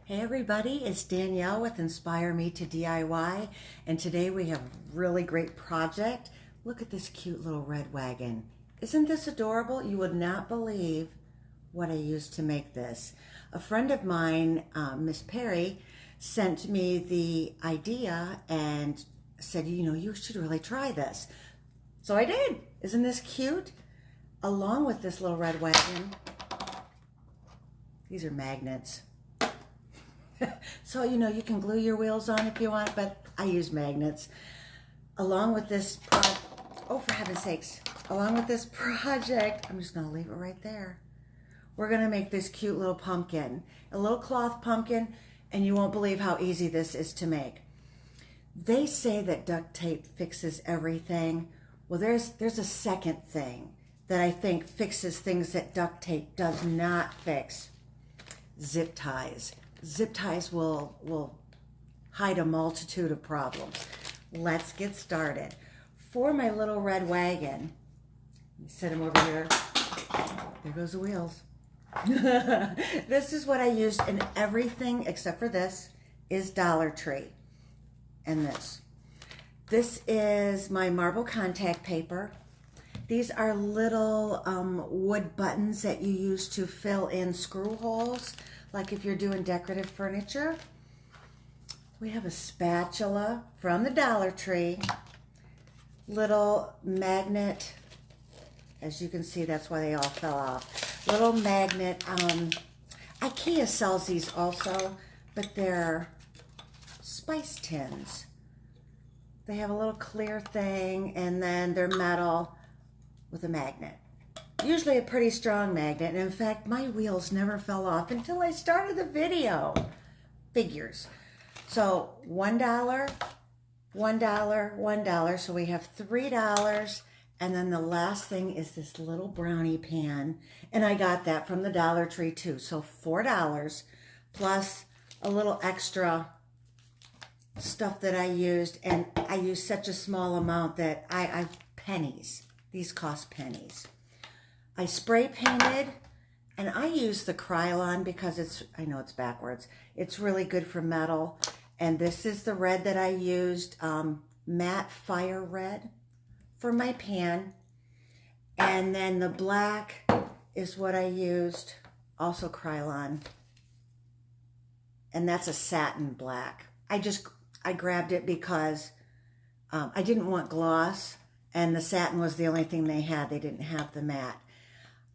Hey everybody, it's Danielle with Inspire Me to DIY, and today we have a really great project. Look at this cute little red wagon. Isn't this adorable? You would not believe what I used to make this. A friend of mine, Miss Perry, sent me the idea and said, you should really try this. So I did. Isn't this cute? Along with this little red wagon, these are magnets. So, you can glue your wheels on if you want, but I use magnets. Along with this, oh, for heaven's sakes, along with this project, I'm just going to leave it right there. We're going to make this cute little pumpkin, a little cloth pumpkin, and you won't believe how easy this is to make. They say that duct tape fixes everything. Well, there's a second thing that I think fixes things that duct tape does not fix. Zip ties. Zip ties will hide a multitude of problems. Let's get started. For my little red wagon, let me set him over here. There goes the wheels. This is what I used, and everything except for this is Dollar Tree. And this is my marble contact paper. These are little wood buttons that you use to fill in screw holes, like if you're doing decorative furniture. We have a spatula from the Dollar Tree. Little magnet, as you can see, that's why they all fell off. Little magnet, IKEA sells these also, but they're spice tins. They have a little clear thing, and then they're metal with a magnet. Usually a pretty strong magnet, and in fact, my wheels never fell off until I started the video. Figures. So $1, $1, $1, so we have $3, and then the last thing is this little brownie pan, and I got that from the Dollar Tree too. So $4 plus a little extra stuff that I used, and I used such a small amount that I pennies. These cost pennies. I spray painted, and I use the Krylon because I know it's backwards. It's really good for metal. And this is the red that I used, matte fire red for my pan. And then the black is what I used, also Krylon. And that's a satin black. I grabbed it because I didn't want gloss, and the satin was the only thing they had. They didn't have the matte.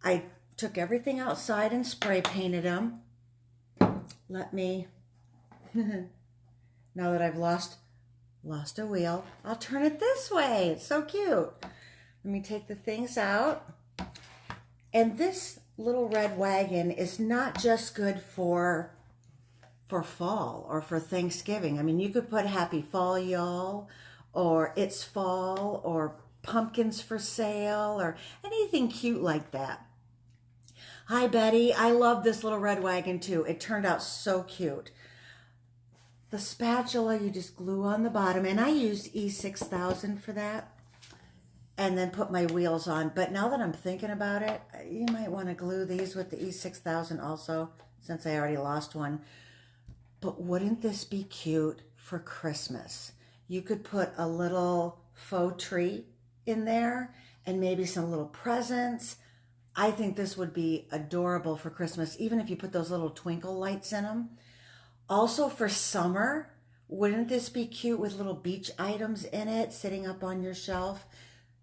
I took everything outside and spray painted them. Let me, now that I've lost a wheel, I'll turn it this way. It's so cute. Let me take the things out. And this little red wagon is not just good for fall or for Thanksgiving. I mean, you could put Happy Fall, y'all, or It's Fall, or pumpkins for sale, or anything cute like that. Hi, Betty. I love this little red wagon too. It turned out so cute. The spatula, you just glue on the bottom, and I used E6000 for that, and then put my wheels on. But now that I'm thinking about it, you might want to glue these with the E6000 also, since I already lost one. But wouldn't this be cute for Christmas? You could put a little faux tree in there and maybe some little presents. I think this would be adorable for Christmas, even if you put those little twinkle lights in them. Also for summer, wouldn't this be cute with little beach items in it sitting up on your shelf?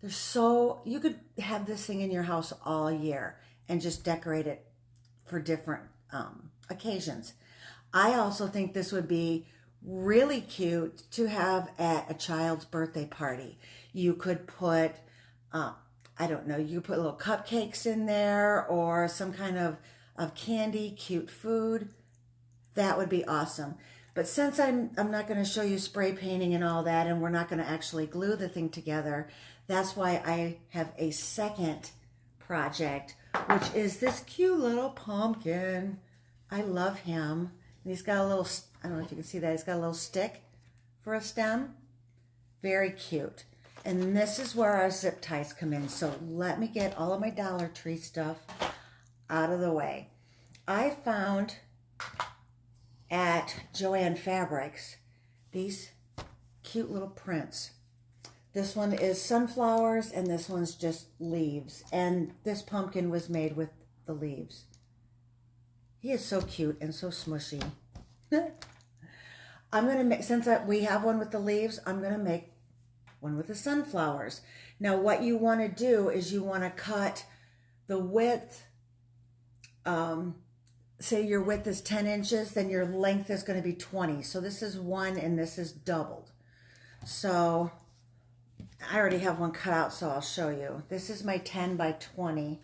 You could have this thing in your house all year and just decorate it for different occasions. I also think this would be really cute to have at a child's birthday party. You could put, I don't know, you put little cupcakes in there or some kind of candy, cute food. That would be awesome. But since I'm not going to show you spray painting and all that, and we're not going to actually glue the thing together, that's why I have a second project, which is this cute little pumpkin. I love him. And he's got a little, I don't know if you can see that, he's got a little stick for a stem. Very cute. And this is where our zip ties come in. So let me get all of my Dollar Tree stuff out of the way. I found at Joann Fabrics these cute little prints. This one is sunflowers and this one's just leaves. And this pumpkin was made with the leaves. He is so cute and so smushy. I'm going to make, since we have one with the leaves, I'm going to make one with the sunflowers. Now what you want to do is you want to cut the width, say your width is 10 inches, then your length is going to be 20. So this is 1 and this is doubled. So I already have one cut out, so I'll show you. This is my 10 by 20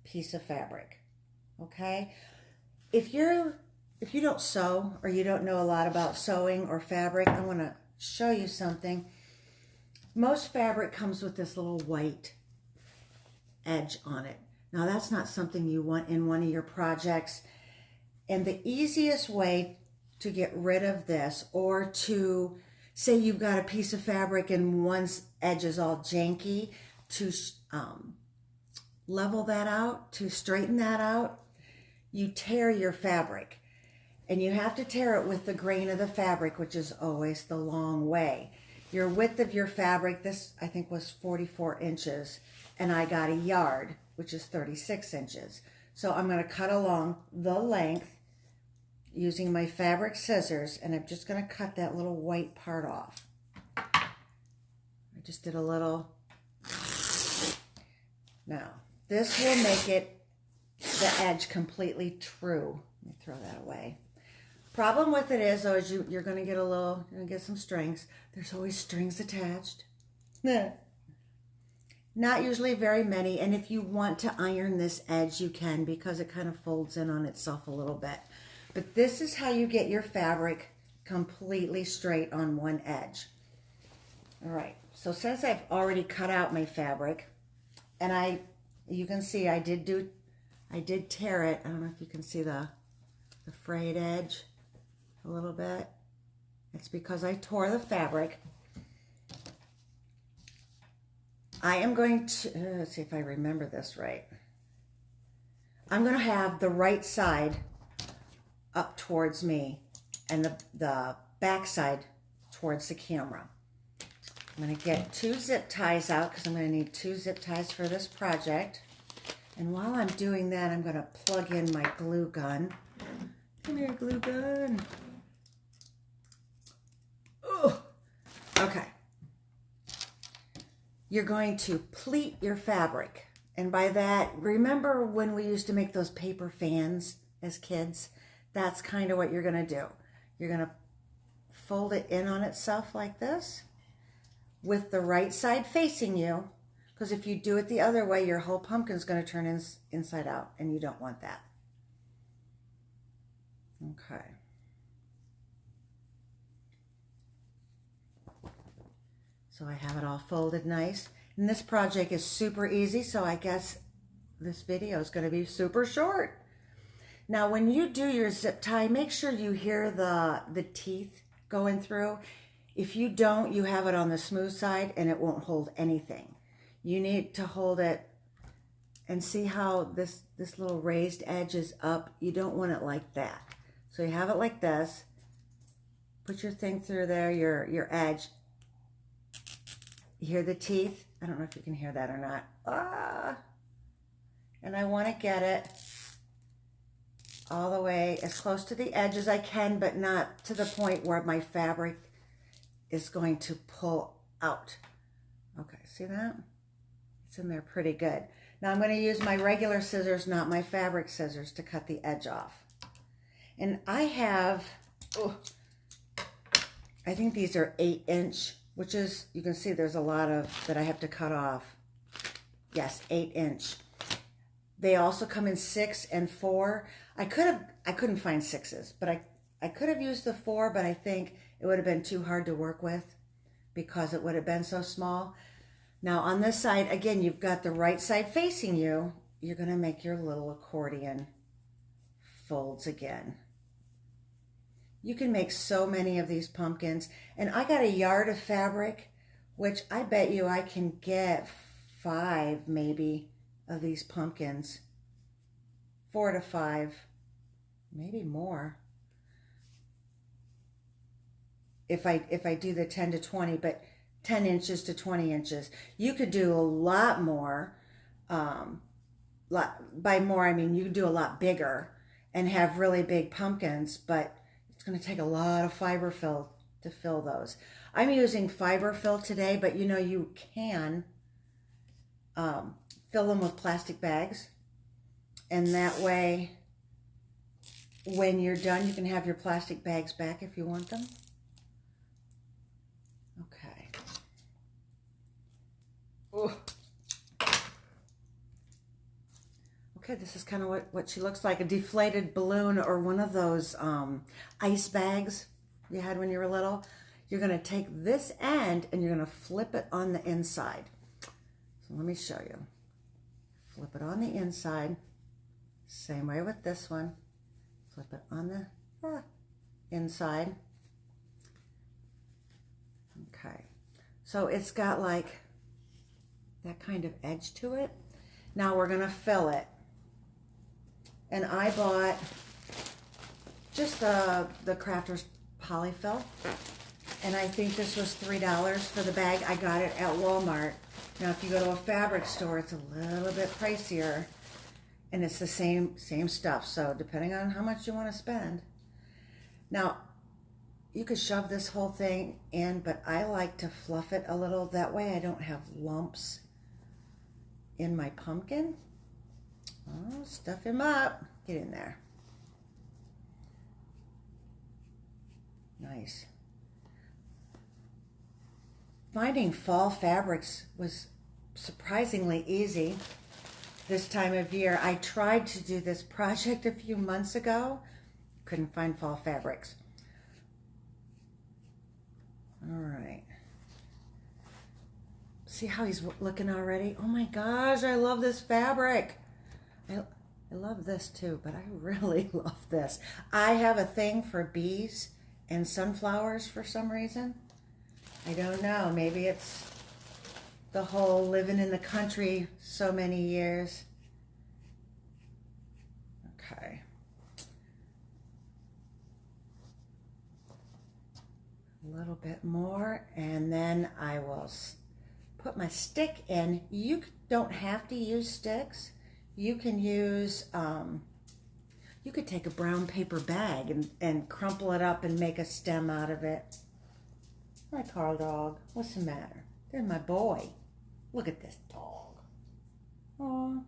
piece of fabric. Okay? If you don't sew or you don't know a lot about sewing or fabric, I want to show you something. Most fabric comes with this little white edge on it. Now that's not something you want in one of your projects. And the easiest way to get rid of this, or to say you've got a piece of fabric and one's edge is all janky, to level that out, to straighten that out, you tear your fabric. And you have to tear it with the grain of the fabric, which is always the long way. Your width of your fabric, this I think was 44 inches, and I got a yard, which is 36 inches. So I'm going to cut along the length using my fabric scissors, and I'm just going to cut that little white part off. I just did a little. Now, this will make it, the edge completely true. Let me throw that away. Problem with it is, though, is you're going to get you're going to get some strings. There's always strings attached. Not usually very many, and if you want to iron this edge, you can, because it kind of folds in on itself a little bit. But this is how you get your fabric completely straight on one edge. All right, so since I've already cut out my fabric, and you can see I did tear it. I don't know if you can see the frayed edge a little bit. It's because I tore the fabric. I am going to, let's see if I remember this right. I'm going to have the right side up towards me and the back side towards the camera. I'm going to get 2 zip ties out because I'm going to need 2 zip ties for this project. And while I'm doing that, I'm going to plug in my glue gun. Come here, glue gun. Oh, okay. You're going to pleat your fabric. And by that, remember when we used to make those paper fans as kids? That's kind of what you're going to do. You're going to fold it in on itself like this with the right side facing you, because if you do it the other way, your whole pumpkin's going to turn inside out, and you don't want that. Okay. So I have it all folded nice. And this project is super easy, so I guess this video is going to be super short. Now, when you do your zip tie, make sure you hear the teeth going through. If you don't, you have it on the smooth side and it won't hold anything. You need to hold it and see how this little raised edge is up. You don't want it like that. So you have it like this. Put your thing through there, your edge. You hear the teeth? I don't know if you can hear that or not. Ah! And I want to get it all the way as close to the edge as I can, but not to the point where my fabric is going to pull out. Okay, see that? It's in there pretty good. Now I'm going to use my regular scissors, not my fabric scissors, to cut the edge off. And I have, I think these are 8-inch, which is, you can see there's a lot of that I have to cut off. Yes, 8-inch. They also come in 6 and 4. I couldn't find 6s, but I could have used the 4, but I think it would have been too hard to work with because it would have been so small. Now on this side, again, you've got the right side facing you. You're going to make your little accordion folds again. You can make so many of these pumpkins. And I got a yard of fabric, which I bet you I can get 5 maybe of these pumpkins. 4 to 5, maybe more. if I do the 10 to 20, but 10 inches to 20 inches. You could do a lot more. By more, I mean you could do a lot bigger and have really big pumpkins, but it's going to take a lot of fiber fill to fill those. I'm using fiber fill today, but you know you can fill them with plastic bags, and that way when you're done you can have your plastic bags back if you want them. Okay. Ooh. Okay, this is kind of what she looks like, a deflated balloon or one of those ice bags you had when you were little. You're going to take this end and you're going to flip it on the inside. So let me show you. Flip it on the inside. Same way with this one. Flip it on the inside. Okay. So it's got like that kind of edge to it. Now we're going to fill it. And I bought just the Crafters Polyfill. And I think this was $3 for the bag. I got it at Walmart. Now, if you go to a fabric store, it's a little bit pricier. And it's the same stuff. So depending on how much you want to spend. Now, you could shove this whole thing in, but I like to fluff it a little. That way I don't have lumps in my pumpkin. Oh, stuff him up. Get in there. Nice. Finding fall fabrics was surprisingly easy this time of year. I tried to do this project a few months ago. Couldn't find fall fabrics. All right. See how he's looking already? Oh my gosh, I love this fabric. I love this too, but I really love this. I have a thing for bees and sunflowers for some reason. I don't know. Maybe it's the whole living in the country so many years. Okay. A little bit more, and then I will put my stick in. You don't have to use sticks. You can use, you could take a brown paper bag and crumple it up and make a stem out of it. My Carl dog, what's the matter? There's my boy. Look at this dog. Aw.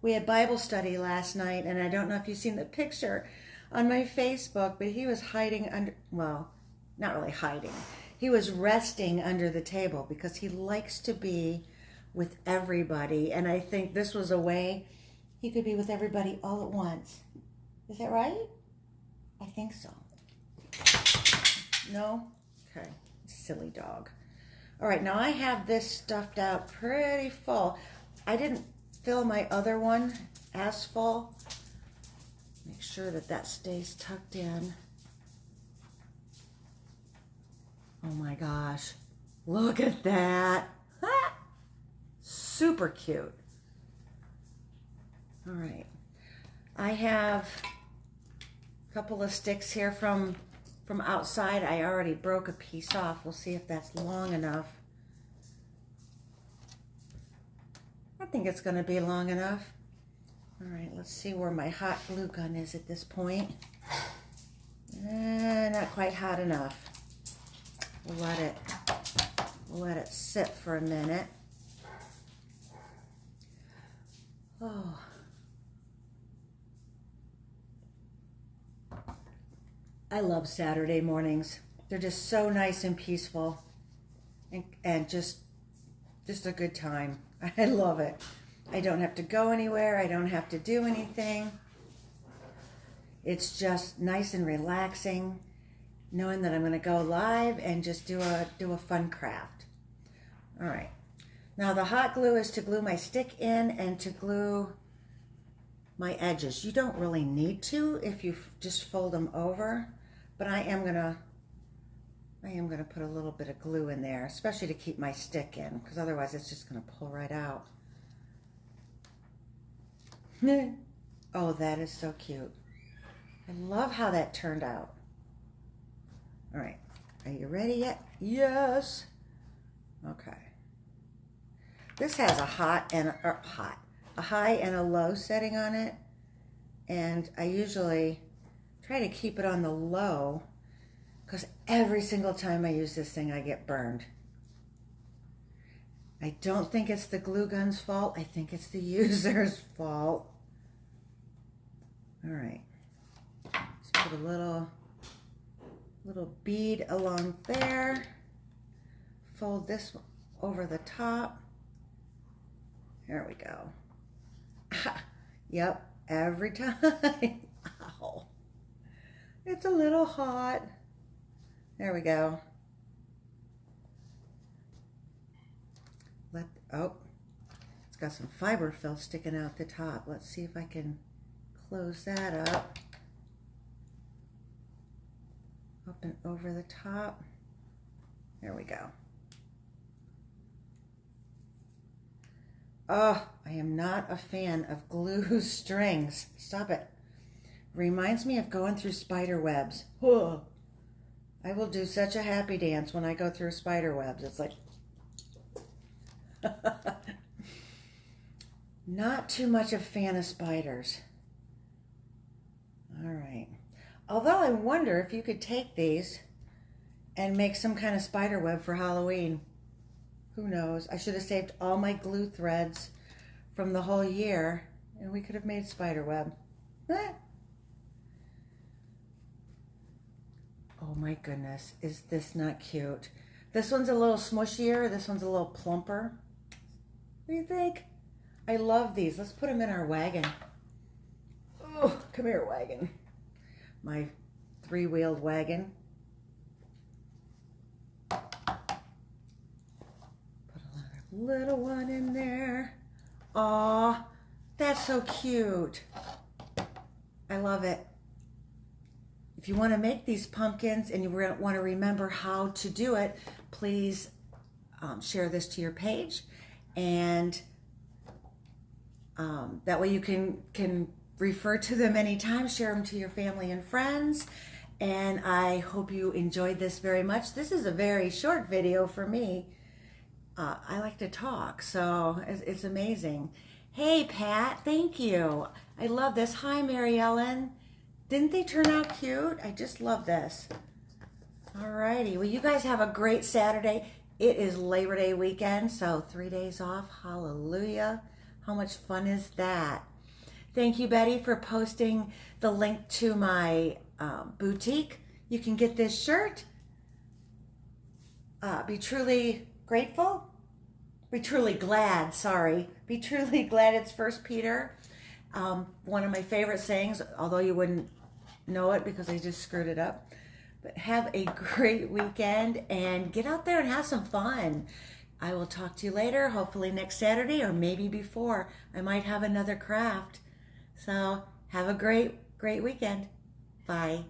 We had Bible study last night, and I don't know if you've seen the picture on my Facebook, but he was hiding under, well, not really hiding. He was resting under the table because he likes to be with everybody, and I think this was a way he could be with everybody all at once. Is that right? I think so. No? Okay. Silly dog. All right, now I have this stuffed out pretty full. I didn't fill my other one as full. Make sure that that stays tucked in. Oh my gosh. Look at that. Super cute. All right. I have a couple of sticks here from outside. I already broke a piece off. We'll see if that's long enough. I think it's going to be long enough. All right, let's see where my hot glue gun is at this point. Not quite hot enough. We'll let it sit for a minute. Oh. I love Saturday mornings. They're just so nice and peaceful and just a good time. I love it. I don't have to go anywhere. I don't have to do anything. It's just nice and relaxing, knowing that I'm going to go live and just do a fun craft. All right. Now the hot glue is to glue my stick in and to glue my edges. You don't really need to if you just fold them over, but I am gonna put a little bit of glue in there, especially to keep my stick in, because otherwise it's just gonna pull right out. Oh, that is so cute. I love how that turned out. All right, Are you ready yet? Yes. Okay. This has a high and a low setting on it, and I usually try to keep it on the low because every single time I use this thing I get burned. I don't think it's the glue gun's fault. I think it's the user's fault. All right. Let's put a little bead along there. Fold this over the top. There we go. Yep, every time. Ow. It's a little hot. There we go. It's got some fiber fill sticking out the top. Let's see if I can close that up. Up and over the top. There we go. Oh, I am not a fan of glue strings. Stop it. Reminds me of going through spider webs. Whoa. I will do such a happy dance when I go through spider webs. It's like... Not too much a fan of spiders. All right. Although I wonder if you could take these and make some kind of spider web for Halloween. Who knows? I should have saved all my glue threads from the whole year and we could have made spider web. Oh my goodness, is this not cute? This one's a little smushier, this one's a little plumper. What do you think? I love these. Let's put them in our wagon. Oh, come here, wagon. My three-wheeled wagon. Put another little one in there. Aw, that's so cute. I love it. If you want to make these pumpkins and you want to remember how to do it, please share this to your page, and that way you can refer to them anytime, share them to your family and friends. And I hope you enjoyed this very much. This is a very short video for me. I like to talk, so it's amazing. Hey, Pat, thank you. I love this. Hi, Mary Ellen. Didn't they turn out cute? I just love this. Alrighty, well, you guys have a great Saturday. It is Labor Day weekend, so 3 days off. Hallelujah. How much fun is that? Thank you, Betty, for posting the link to my boutique. You can get this shirt. Be truly grateful. Be truly glad, sorry. Be truly glad it's 1 Peter. One of my favorite sayings, although you wouldn't know it because I just screwed it up. But have a great weekend and get out there and have some fun. I will talk to you later, hopefully next Saturday or maybe before. I might have another craft. So have a great weekend. Bye.